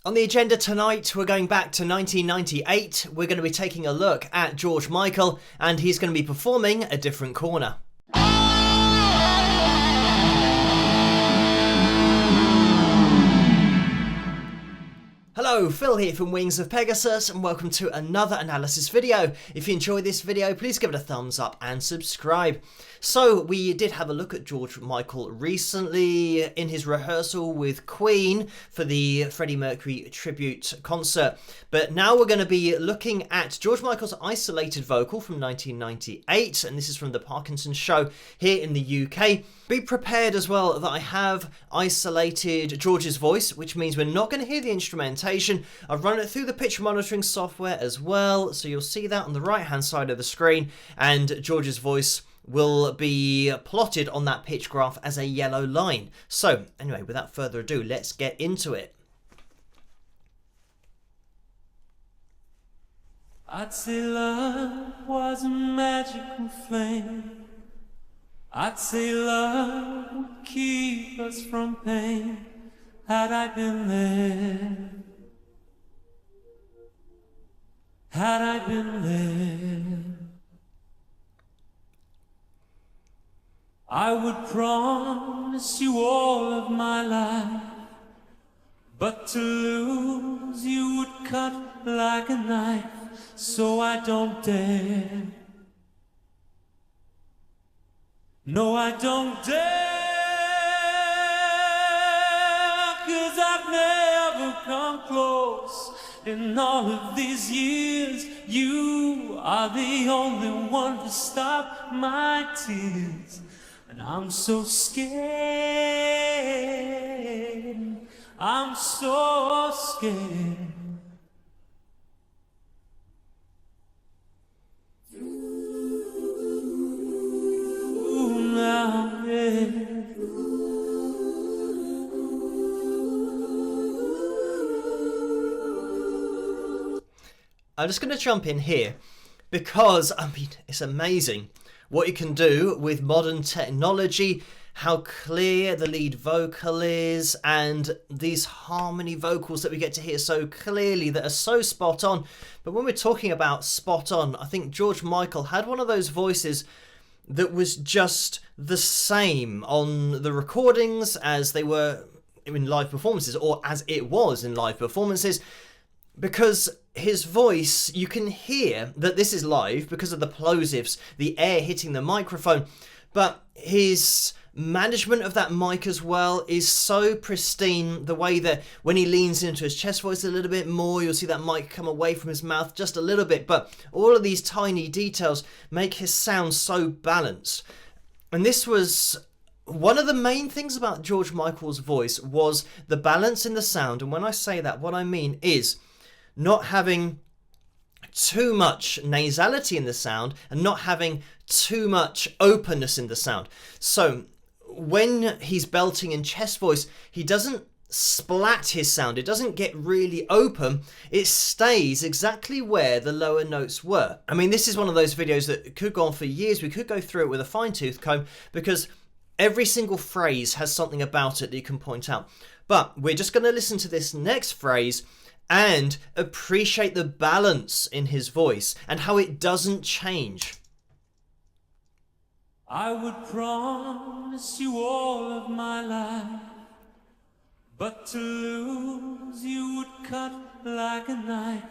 On the agenda tonight, we're going back to 1998. We're going to be taking a look at George Michael, and he's going to be performing A Different Corner. Hello, Phil here from Wings of Pegasus, and welcome to another analysis video. If you enjoyed this video, please give it a thumbs up and subscribe. So, we did have a look at George Michael recently in his rehearsal with Queen for the Freddie Mercury tribute concert. But now we're going to be looking at George Michael's isolated vocal from 1998, and this is from the Parkinson Show here in the UK. Be prepared as well that I have isolated George's voice, which means we're not going to hear the instrumentation. I've run it through the pitch monitoring software as well, so you'll see that on the right hand side of the screen, and George's voice will be plotted on that pitch graph as a yellow line. So anyway, without further ado, let's get into it. I'd say love was a magical flame. I'd say love would keep us from pain. Had I been there, had I been there, I would promise you all of my life, but to lose you would cut like a knife, so I don't dare. No, I don't dare, 'cause I've never come close. In all of these years, you are the only one to stop my tears. And I'm so scared, I'm so scared. I'm just going to jump in here because, I mean, it's amazing what you can do with modern technology, how clear the lead vocal is, and these harmony vocals that we get to hear so clearly that are so spot on. But when we're talking about spot on, I think George Michael had one of those voices that was just the same on the recordings as they were in live performances, or as it was in live performances, because his voice, you can hear that this is live because of the plosives, the air hitting the microphone, but his management of that mic as well is so pristine. The way that when he leans into his chest voice a little bit more, you'll see that mic come away from his mouth just a little bit, but all of these tiny details make his sound so balanced. And this was one of the main things about George Michael's voice, was the balance in the sound. And when I say that, what I mean is not having too much nasality in the sound and not having too much openness in the sound. So when he's belting in chest voice, he doesn't splat his sound. It doesn't get really open. It stays exactly where the lower notes were. I mean, this is one of those videos that could go on for years. We could go through it with a fine-tooth comb because every single phrase has something about it that you can point out. But we're just going to listen to this next phrase and appreciate the balance in his voice and how it doesn't change. I would promise you all of my life, but to lose you would cut like a knife,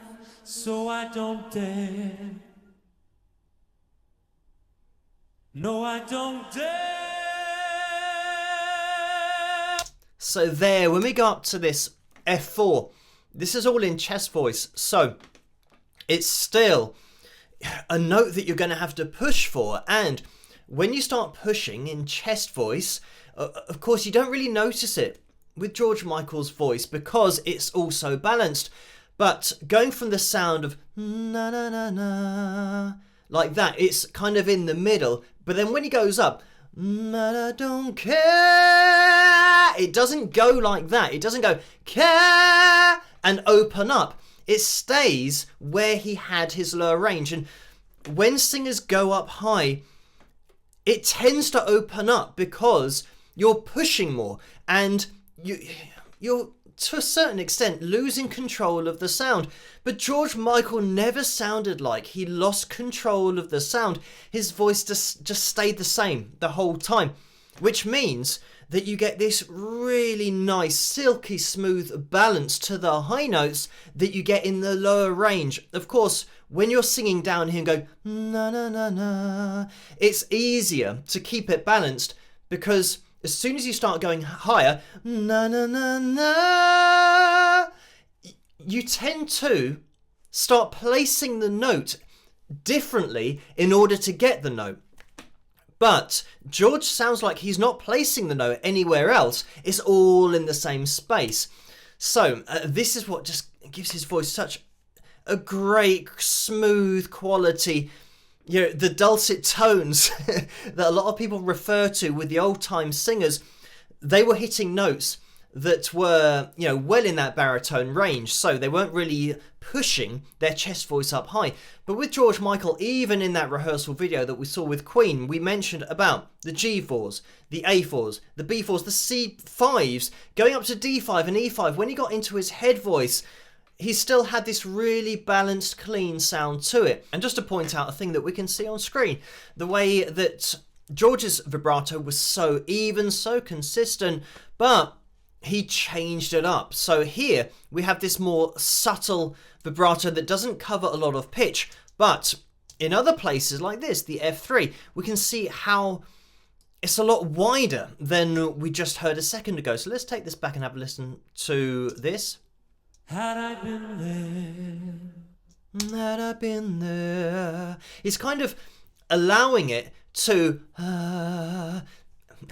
so I don't dare. No, I don't dare. So there, when we go up to this F4, this is all in chest voice, so it's still a note that you're going to have to push for. And when you start pushing in chest voice, of course you don't really notice it with George Michael's voice because it's also balanced. But going from the sound of na na na na like that, it's kind of in the middle. But then when he goes up, I don't care, it doesn't go like that. It doesn't go care and open up. It stays where he had his lower range. And when singers go up high, it tends to open up because you're pushing more and you're to a certain extent, losing control of the sound. But George Michael never sounded like he lost control of the sound. His voice just stayed the same the whole time, which means that you get this really nice, silky smooth balance to the high notes that you get in the lower range. Of course, when you're singing down here and go na na na na, it's easier to keep it balanced, because as soon as you start going higher, na na na na, you tend to start placing the note differently in order to get the note. But George sounds like he's not placing the note anywhere else. It's all in the same space. So this is what just gives his voice such a great, smooth quality. You know, the dulcet tones that a lot of people refer to with the old-time singers, they were hitting notes that were, you know, well in that baritone range, so they weren't really pushing their chest voice up high. But with George Michael, even in that rehearsal video that we saw with Queen, we mentioned about the G4s, the A4s, the B4s, the C5s, going up to D5 and E5. When he got into his head voice, he still had this really balanced, clean sound to it. And just to point out a thing that we can see on screen, the way that George's vibrato was so even, so consistent, but he changed it up. So here we have this more subtle vibrato that doesn't cover a lot of pitch, but in other places like this, the F3, we can see how it's a lot wider than we just heard a second ago. So let's take this back and have a listen to this. Had I been Had I been there. He's kind of allowing it to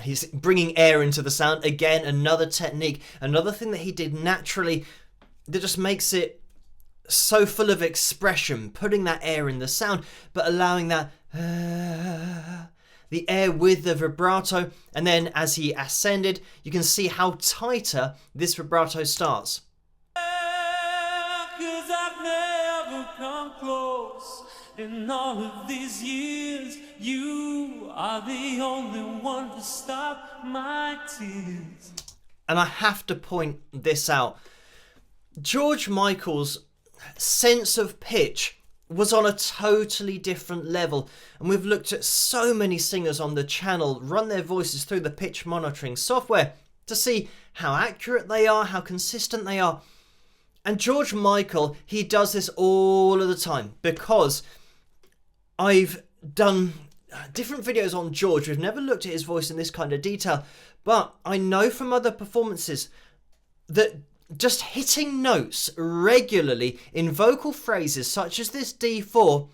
he's bringing air into the sound. Again, another technique, another thing that he did naturally that just makes it so full of expression, putting that air in the sound, but allowing that the air with the vibrato. And then as he ascended, you can see how tighter this vibrato starts. 'Cause I've never come close in all of these years. You are the only one to stop my tears. And I have to point this out. George Michael's sense of pitch was on a totally different level. And we've looked at so many singers on the channel run their voices through the pitch monitoring software to see how accurate they are, how consistent they are. And George Michael, he does this all of the time, because I've done different videos on George. We've never looked at his voice in this kind of detail, but I know from other performances that just hitting notes regularly in vocal phrases such as this D4,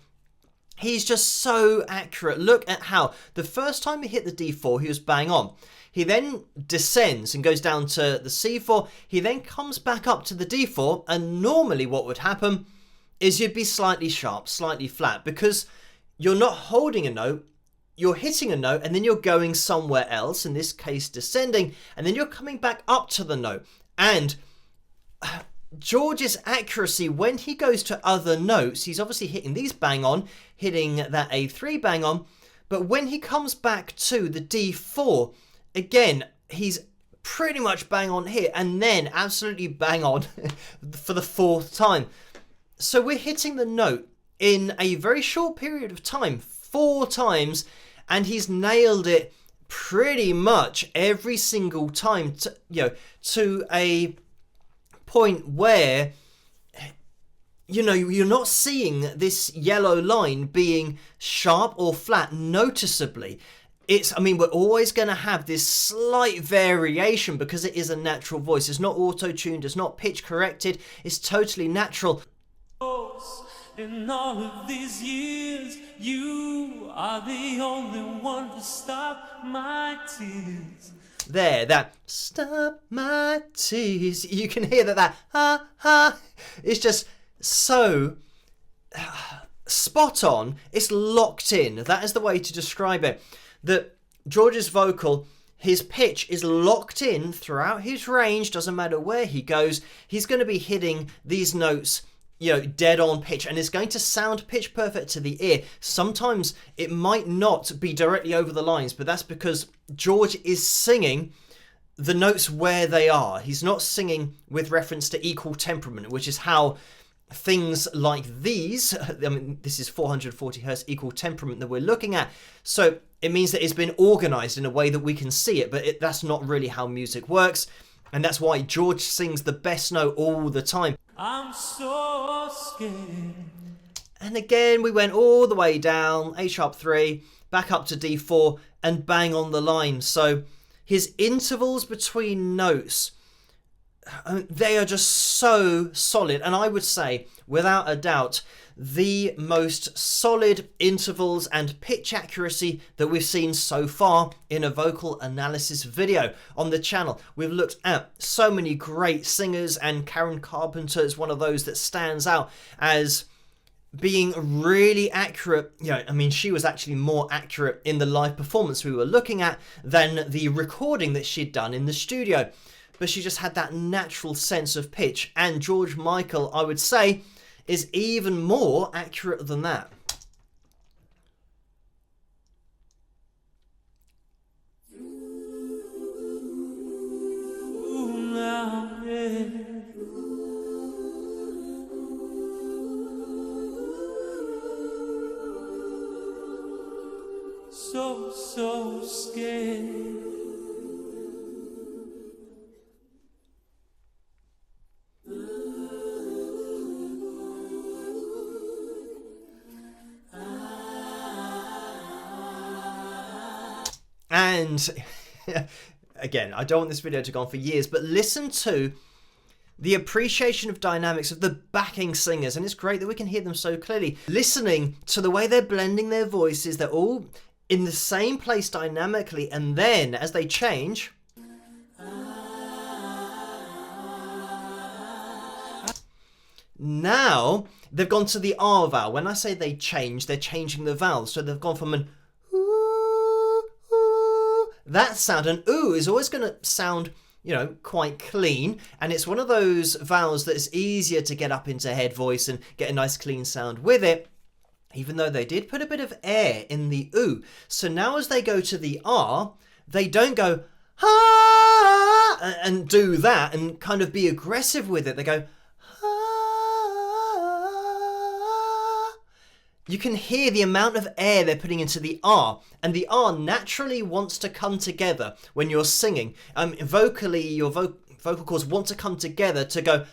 he's just so accurate. Look at how the first time he hit the D4, he was bang on. He then descends and goes down to the C4. He then comes back up to the D4, and normally what would happen is you'd be slightly sharp, slightly flat, because you're not holding a note, you're hitting a note, and then you're going somewhere else, in this case descending, and then you're coming back up to the note. And George's accuracy, when he goes to other notes, he's obviously hitting these bang on, hitting that A3 bang on, but when he comes back to the D4, again, he's pretty much bang on here, and then absolutely bang on for the fourth time. So we're hitting the note in a very short period of time, 4 times, and he's nailed it pretty much every single time, to a point where, you're not seeing this yellow line being sharp or flat noticeably. We're always going to have this slight variation because it is a natural voice. It's not auto-tuned, it's not pitch corrected, it's totally natural. In all of these years, you are the only one to stop my tears. There, that stop my tears. You can hear that ha ha. It's just so spot on. It's locked in. That is the way to describe it. That George's vocal, his pitch is locked in throughout his range. Doesn't matter where he goes. He's going to be hitting these notes, dead on pitch, and it's going to sound pitch perfect to the ear. Sometimes it might not be directly over the lines, but that's because George is singing the notes where they are. He's not singing with reference to equal temperament, which is how things like these, I mean, this is 440 hertz equal temperament that we're looking at. So it means that it's been organized in a way that we can see it, but that's not really how music works. And that's why George sings the best note all the time. I'm so scared. And again, we went all the way down, A sharp 3, back up to D4, and bang on the line. So his intervals between notes, they are just so solid. And I would say, without a doubt, the most solid intervals and pitch accuracy that we've seen so far in a vocal analysis video on the channel. We've looked at so many great singers, and Karen Carpenter is one of those that stands out as being really accurate. You know, I mean, she was actually more accurate in the live performance we were looking at than the recording that she'd done in the studio. But she just had that natural sense of pitch. And George Michael, I would say, is even more accurate than that. So scared. And again, I don't want this video to go on for years, but listen to the appreciation of dynamics of the backing singers. And it's great that we can hear them so clearly. Listening to the way they're blending their voices, they're all in the same place dynamically, and then as they change, now they've gone to the R vowel. When I say they change, they're changing the vowels. So they've gone from an ooh, ooh, that sound, and ooh is always going to sound, you know, quite clean, and it's one of those vowels that is easier to get up into head voice and get a nice clean sound with it, even though they did put a bit of air in the ooh. So now as they go to the R, they don't go ha and do that and kind of be aggressive with it. They go ha. You can hear the amount of air they're putting into the R, and the R naturally wants to come together when you're singing. Vocally, your vocal cords want to come together to go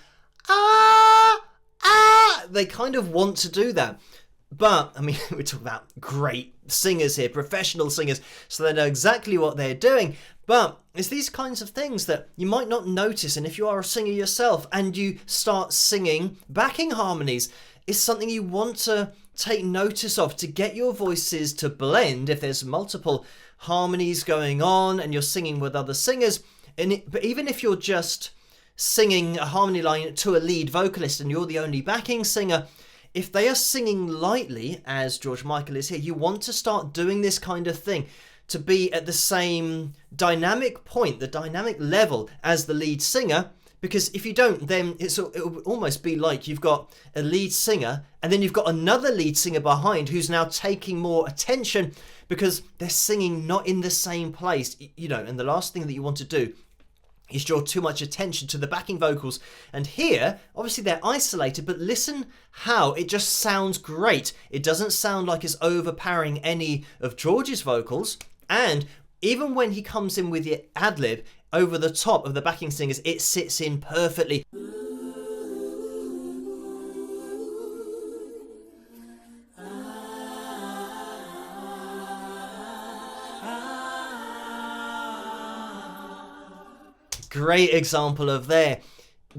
ah, ah. They kind of want to do that. But, I mean, we're talking about great singers here, professional singers, so they know exactly what they're doing. But it's these kinds of things that you might not notice, and if you are a singer yourself and you start singing backing harmonies, it's something you want to take notice of to get your voices to blend if there's multiple harmonies going on and you're singing with other singers. But even if you're just singing a harmony line to a lead vocalist and you're the only backing singer, if they are singing lightly, as George Michael is here, you want to start doing this kind of thing to be at the same dynamic point, the dynamic level as the lead singer, because if you don't, then it'll almost be like you've got a lead singer and then you've got another lead singer behind who's now taking more attention because they're singing not in the same place, you know, and the last thing that you want to do is draw too much attention to the backing vocals. And here, obviously they're isolated, but listen how it just sounds great. It doesn't sound like it's overpowering any of George's vocals. And even when he comes in with the ad-lib over the top of the backing singers, it sits in perfectly. Great example of there.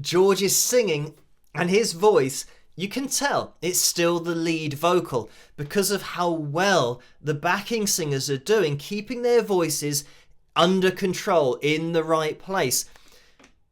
George is singing and his voice, you can tell it's still the lead vocal because of how well the backing singers are doing, keeping their voices under control in the right place.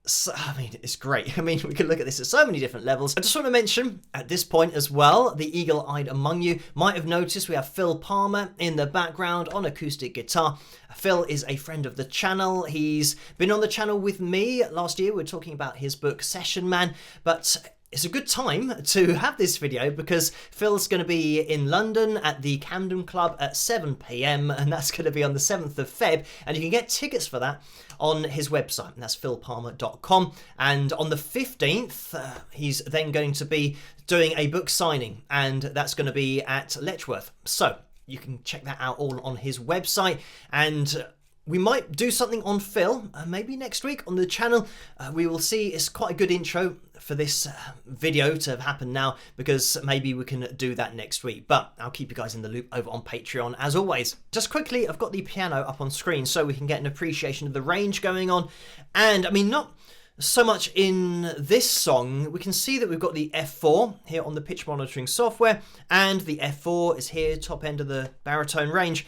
So, I mean, it's great. I mean, we can look at this at so many different levels. I just want to mention at this point as well, the eagle-eyed among you might have noticed we have Phil Palmer in the background on acoustic guitar. Phil is a friend of the channel. He's been on the channel with me last year. We were talking about his book Session Man, but it's a good time to have this video because Phil's going to be in London at the Camden Club at 7 p.m. and that's going to be on the 7th of Feb, and you can get tickets for that on his website, and that's philpalmer.com. And on the 15th, he's then going to be doing a book signing, and that's going to be at Letchworth. So you can check that out all on his website, and we might do something on Phil, maybe next week on the channel. We will see. It's quite a good intro for this video to have happened now, because maybe we can do that next week. But I'll keep you guys in the loop over on Patreon as always. Just quickly, I've got the piano up on screen so we can get an appreciation of the range going on. And I mean, not so much in this song. We can see that we've got the F4 here on the pitch monitoring software, and the F4 is here, top end of the baritone range.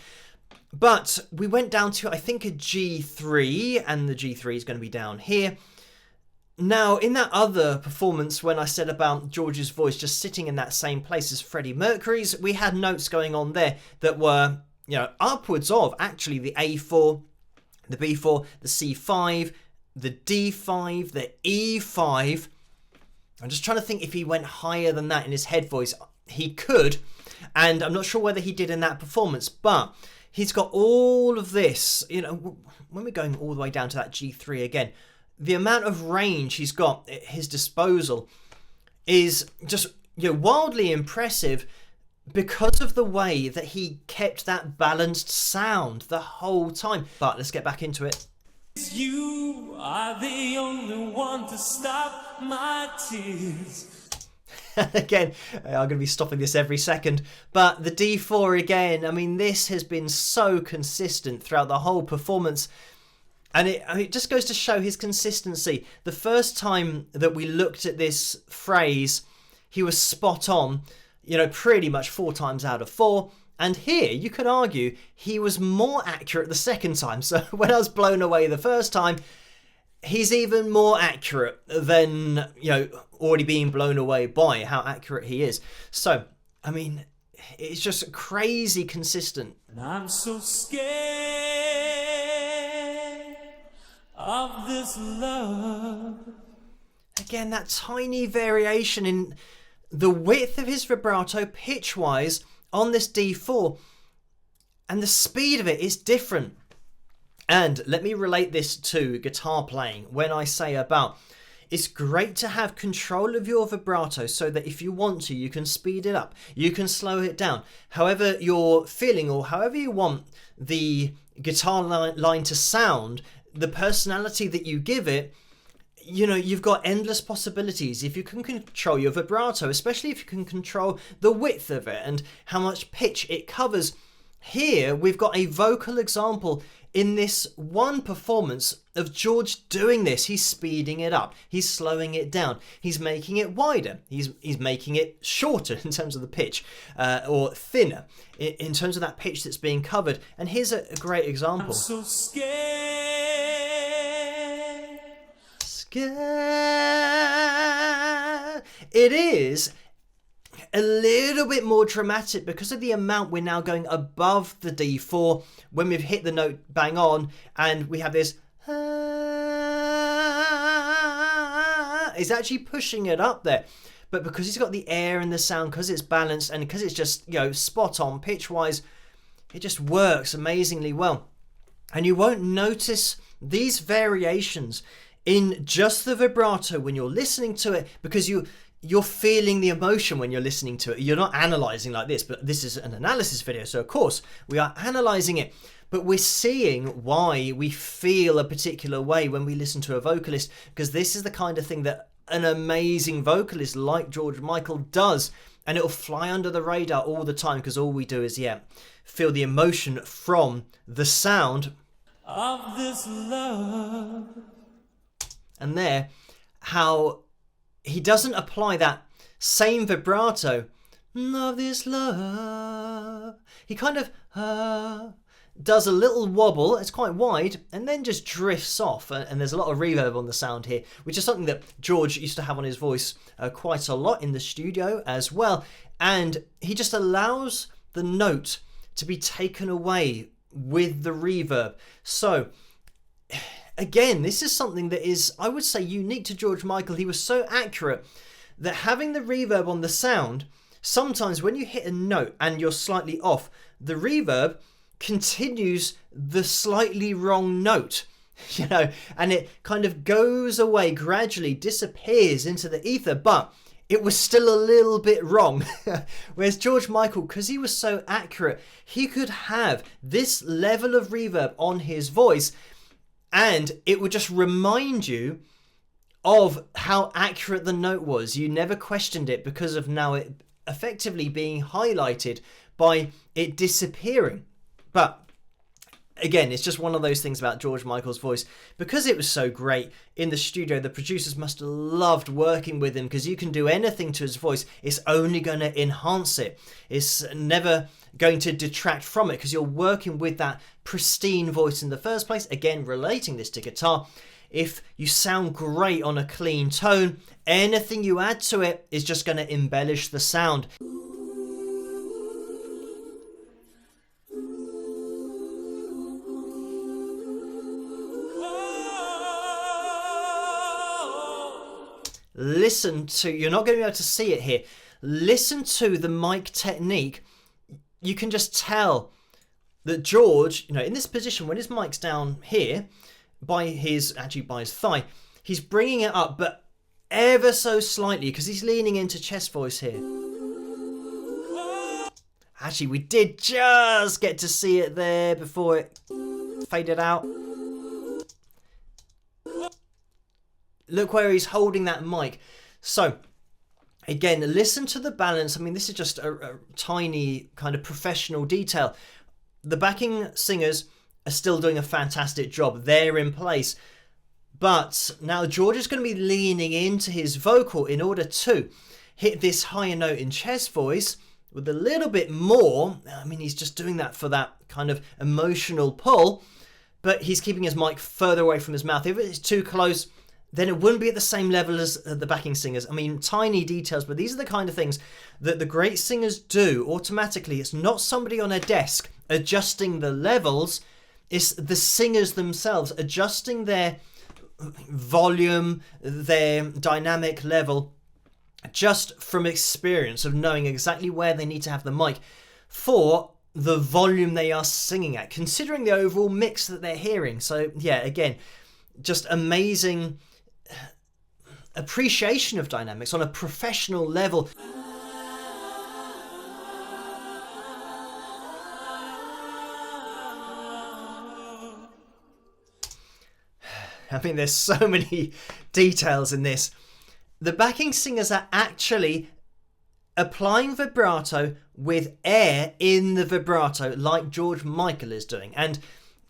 But we went down to, I think, a G3, and the G3 is going to be down here. Now, in that other performance, when I said about George's voice just sitting in that same place as Freddie Mercury's, we had notes going on there that were, you know, upwards of actually the A4, the B4, the C5, the D5, the E5. I'm just trying to think if he went higher than that in his head voice. He could, and I'm not sure whether he did in that performance, but he's got all of this, you know, when we're going all the way down to that G3 again, the amount of range he's got at his disposal is just, you know, wildly impressive because of the way that he kept that balanced sound the whole time. But let's get back into it. You are the only one to stop my tears. Again, I'm going to be stopping this every second, but the D4 again, I mean, this has been so consistent throughout the whole performance, and it just goes to show his consistency. The first time that we looked at this phrase, he was spot on, you know, pretty much 4 times out of 4, and here you could argue he was more accurate the second time. So when I was blown away the first time, he's even more accurate than, you know, already being blown away by how accurate he is. So, I mean, it's just crazy consistent. And I'm so scared of this love. Again, that tiny variation in the width of his vibrato pitch-wise on this D4, and the speed of it is different. And let me relate this to guitar playing when I say about it's great to have control of your vibrato so that if you want to, you can speed it up, you can slow it down. However you're feeling or however you want the guitar line to sound, the personality that you give it, you know, you've got endless possibilities if you can control your vibrato, especially if you can control the width of it and how much pitch it covers. Here we've got a vocal example in this one performance of George doing this. He's speeding it up, he's slowing it down, he's making it wider, he's making it shorter in terms of the pitch, or thinner in terms of that pitch that's being covered. And here's a great example. I'm so scared. It is a little bit more dramatic because of the amount we're now going above the D4 when we've hit the note bang on, and we have this he's actually pushing it up there. But because he's got the air and the sound, because it's balanced and because it's just, you know, spot on pitch wise, it just works amazingly well. And you won't notice these variations in just the vibrato when you're listening to it, because you're feeling the emotion when you're listening to it. You're not analysing like this, but this is an analysis video, so of course we are analysing it, but we're seeing why we feel a particular way when we listen to a vocalist, because this is the kind of thing that an amazing vocalist like George Michael does, and it'll fly under the radar all the time because all we do is, yeah, feel the emotion from the sound Of this love. And there, how he doesn't apply that same vibrato of this love. He kind of does a little wobble, it's quite wide, and then just drifts off. And there's a lot of reverb on the sound here, which is something that George used to have on his voice quite a lot in the studio as well. And he just allows the note to be taken away with the reverb. So again, this is something that is, I would say, unique to George Michael. He was so accurate that having the reverb on the sound, sometimes when you hit a note and you're slightly off, the reverb continues the slightly wrong note, you know, and it kind of goes away, gradually disappears into the ether, but it was still a little bit wrong. Whereas George Michael, because he was so accurate, he could have this level of reverb on his voice and it would just remind you of how accurate the note was. You never questioned it because of now it effectively being highlighted by it disappearing. But again, it's just one of those things about George Michael's voice. Because it was so great in the studio, the producers must have loved working with him, because you can do anything to his voice, it's only going to enhance it. It's never going to detract from it, because you're working with that pristine voice in the first place. Again, relating this to guitar, if you sound great on a clean tone, anything you add to it is just going to embellish the sound. Listen to, you're not going to be able to see it here, listen to the mic technique. You can just tell that George, you know, in this position, when his mic's down here, by his thigh, he's bringing it up, but ever so slightly, because he's leaning into chest voice here. Actually, we did just get to see it there before it faded out. Look where he's holding that mic. So, again, listen to the balance. I mean, this is just a tiny kind of professional detail. The backing singers are still doing a fantastic job. They're in place. But now George is going to be leaning into his vocal in order to hit this higher note in chest voice with a little bit more. I mean, he's just doing that for that kind of emotional pull, but he's keeping his mic further away from his mouth. If it's too close, then it wouldn't be at the same level as the backing singers. I mean, tiny details, but these are the kind of things that the great singers do automatically. It's not somebody on a desk adjusting the levels. It's the singers themselves adjusting their volume, their dynamic level, just from experience of knowing exactly where they need to have the mic for the volume they are singing at, considering the overall mix that they're hearing. So yeah, again, just amazing appreciation of dynamics on a professional level. I mean, there's so many details in this. The backing singers are actually applying vibrato with air in the vibrato like George Michael is doing. And,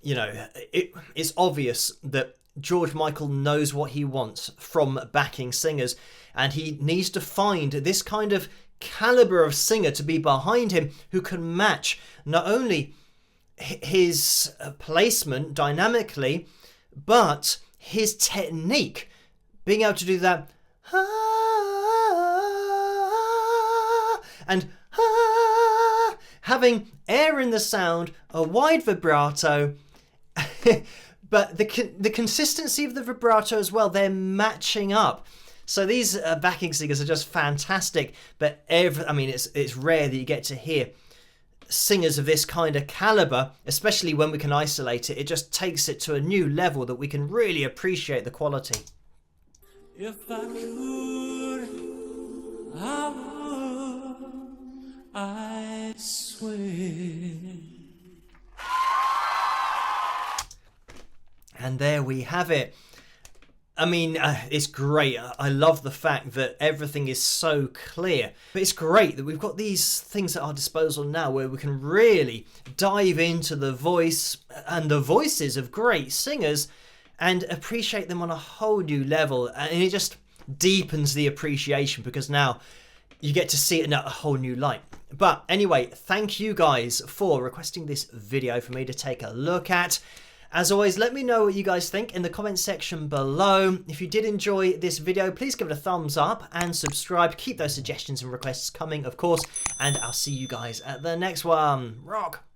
you know, it's obvious that George Michael knows what he wants from backing singers, and he needs to find this kind of caliber of singer to be behind him who can match not only his placement dynamically, but his technique, being able to do that and having air in the sound, a wide vibrato, but the consistency of the vibrato as well, they're matching up. So these backing singers are just fantastic. But I mean, it's rare that you get to hear singers of this kind of caliber, especially when we can isolate it. It just takes it to a new level that we can really appreciate the quality. If I could, I would, I swear. And there we have it. I mean, it's great. I love the fact that everything is so clear. But it's great that we've got these things at our disposal now where we can really dive into the voice and the voices of great singers and appreciate them on a whole new level. And it just deepens the appreciation because now you get to see it in a whole new light. But anyway, thank you guys for requesting this video for me to take a look at. As always, let me know what you guys think in the comment section below. If you did enjoy this video, please give it a thumbs up and subscribe. Keep those suggestions and requests coming, of course. And I'll see you guys at the next one. Rock!